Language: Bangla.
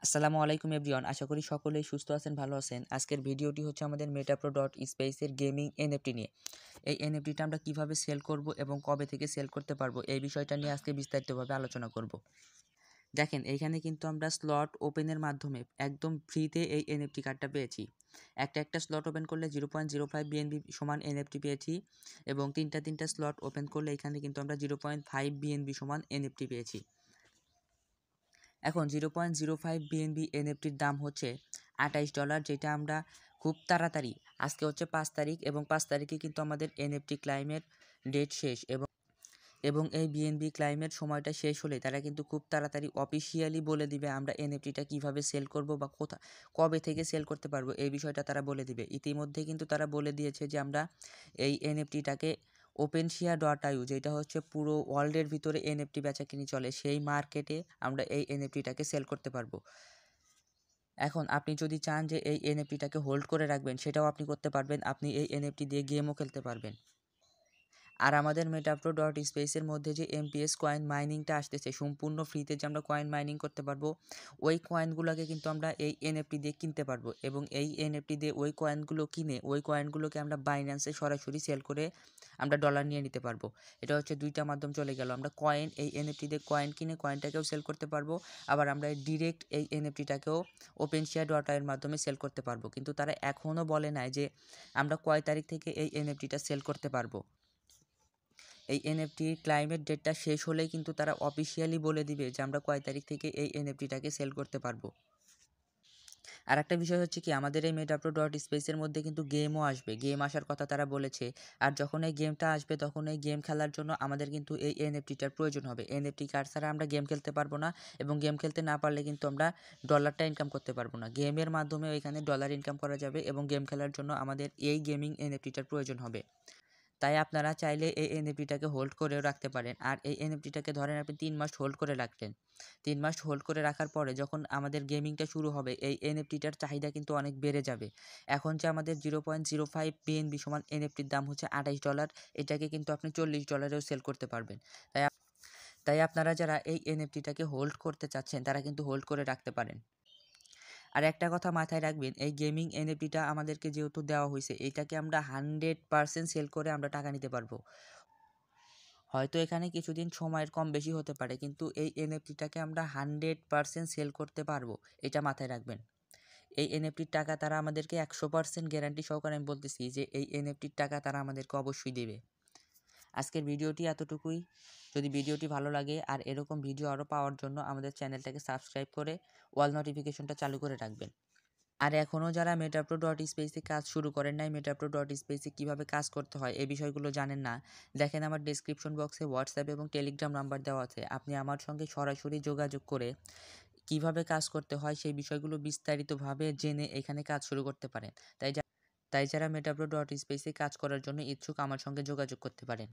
আসসালামু আলাইকুম এভরিওয়ান, আশা করি সকলেই সুস্থ আছেন, ভালো আছেন। আজকের ভিডিওটি হচ্ছে আমাদের মেটাপ্রো ডট স্পেসের গেমিং এনএফটি নিয়ে। এই এনএফটিটা আমরা কিভাবে সেল করব এবং কবে থেকে সেল করতে পারবো এই বিষয়টা নিয়ে আজকে বিস্তারিতভাবে আলোচনা করব। দেখেন, এইখানে কিন্তু আমরা স্লট ওপেনের মাধ্যমে একদম ফ্রিতে এই এনএফটি কার্ডটা পেয়েছি। একটা স্লট ওপেন করলে 0.05 বিএনবি সমান এনএফটি পেয়েছি এবং তিনটা স্লট ওপেন করলে এখানে কিন্তু আমরা 0.5 বিএনবি সমান এনএফটি পেয়েছি। এখন 0.05 বিএনবি এনএফটির দাম হচ্ছে $28, যেটা আমরা খুব তাড়াতাড়ি, আজকে হচ্ছে 5 তারিখ এবং 5 তারিখে কিন্তু আমাদের এনএফটি ক্লাইমের ডেট শেষ এবং এই বিএনবি ক্লাইমের সময়টা শেষ হলে তারা কিন্তু খুব তাড়াতাড়ি অফিসিয়ালি বলে দিবে আমরা এনএফটিটা কিভাবে সেল করব বা কবে থেকে সেল করতে পারবো এই বিষয়টা তারা বলে দিবে। ইতিমধ্যে কিন্তু তারা বলে দিয়েছে যে আমরা এই এনএফটিটাকে OpenSea.io, যেটা হচ্ছে পুরো ওয়ার্ল্ডের ভিতরে এনএফটি বেচাকেনি চলে, সেই মার্কেটে আমরা এই এনএফটিটাকে সেল করতে পারবো। এখন আপনি যদি চান যে এই এনএফটিটাকে হোল্ড করে রাখবেন, সেটাও আপনি করতে পারবেন। আপনি এই এনএফটি দিয়ে গেমও খেলতে পারবেন। আর আমাদের মেটাপ্রো ডট স্পেসের মধ্যে যে এমপিএস কয়েন মাইনিংটা আসতেছে সম্পূর্ণ ফ্রিতে, যে আমরা কয়েন মাইনিং করতে পারবো, ওই কয়েনগুলোকে কিন্তু আমরা এই এনএফটি দিয়ে কিনতে পারবো এবং এই এনএফটি দিয়ে ওই কয়েনগুলো কিনে ওই কয়েনগুলোকে আমরা বাইন্যান্সে সরাসরি সেল করে আমরা ডলার নিয়ে নিতে পারবো। এটা হচ্ছে দুইটা মাধ্যম চলে গেল। আমরা কয়েন, এই এনএফটি দিয়ে কয়েন কিনে কয়েনটাকেও সেল করতে পারবো, আবার আমরা ডিরেক্ট এই এনএফটিটাকেও OpenSea.io এর মাধ্যমে সেল করতে পারবো। কিন্তু তারা এখনও বলে নাই যে আমরা কয় তারিখ থেকে এই এনএফটিটা সেল করতে পারবো। এই এনএফটির ক্লাইমেট ডেটটা শেষ হলেই কিন্তু তারা অফিসিয়ালি বলে দিবে যে আমরা কয় তারিখ থেকে এই এনএফটিটাকে সেল করতে পারবো। আর একটা বিষয় হচ্ছে কি, আমাদের এই মেটাপ্রো ডট স্পেসের মধ্যে কিন্তু গেমও আসবে, গেম আসার কথা তারা বলেছে। আর যখন এই গেমটা আসবে তখন এই গেম খেলার জন্য আমাদের কিন্তু এই এনএফটিটার প্রয়োজন হবে। এনএফটি কার্ড ছাড়া আমরা গেম খেলতে পারবো না এবং গেম খেলতে না পারলে কিন্তু আমরা ডলারটা ইনকাম করতে পারবো না। গেমের মাধ্যমে এখানে ডলার ইনকাম করা যাবে এবং গেম খেলার জন্য আমাদের এই গেমিং এনএফটিটার প্রয়োজন হবে। তাই আপনারা চাইলে এই এনএফটিটাকে হোল্ড করেও রাখতে পারেন। আর এই এনএফটিটাকে ধরেন আপনি 3 মাস হোল্ড করে রাখলেন। 3 মাস হোল্ড করে রাখার পরে যখন আমাদের গেমিংটা শুরু হবে, এই এনএফটিটার চাহিদা কিন্তু অনেক বেড়ে যাবে। এখন যে আমাদের 0.05 বিএনবি সমান এনএফটির দাম হচ্ছে $28, এটাকে কিন্তু আপনি $40-এও সেল করতে পারবেন। তাই আপনারা যারা এই এনএফটিটাকে হোল্ড করতে চাচ্ছেন তারা কিন্তু হোল্ড করে রাখতে পারেন। আর একটা কথা মাথায় রাখবেন, এই গেমিং এনএফটিটা আমাদেরকে যেহেতু দেওয়া হয়েছে, এইটাকে আমরা 100% সেল করে আমরা টাকা নিতে পারবো। হয়তো এখানে কিছুদিন সময়ের কম বেশি হতে পারে, কিন্তু এই এনএফটিটাকে আমরা 100% সেল করতে পারবো, এটা মাথায় রাখবেন। এই এনএফটির টাকা তারা আমাদেরকে 100% গ্যারান্টি সহকারে আমি বলতেছি যে এই এনএফটির টাকা তারা আমাদেরকে অবশ্যই দেবে। আজকের ভিডিওটি এতটুকুই। যদি ভিডিওটি ভালো লাগে আর এরকম ভিডিও আরও পাওয়ার জন্য আমাদের চ্যানেলটাকে সাবস্ক্রাইব করে অল নোটিফিকেশনটা চালু করে রাখবেন। আর এখনও যারা মেটাপ্রো ডট স্পেসে কাজ শুরু করেন নাই, মেটাপ্রো ডট স্পেসে কীভাবে কাজ করতে হয় এই বিষয়গুলো জানেন না, দেখেন আমার ডেসক্রিপশন বক্সে হোয়াটসঅ্যাপ এবং টেলিগ্রাম নাম্বার দেওয়া আছে। আপনি আমার সঙ্গে সরাসরি যোগাযোগ করে কিভাবে কাজ করতে হয় সেই বিষয়গুলো বিস্তারিতভাবে জেনে এখানে কাজ শুরু করতে পারেন। তাই যারা মেটাপ্রো ডট স্পেসে কাজ করার জন্য ইচ্ছুক আমার সঙ্গে যোগাযোগ করতে পারেন।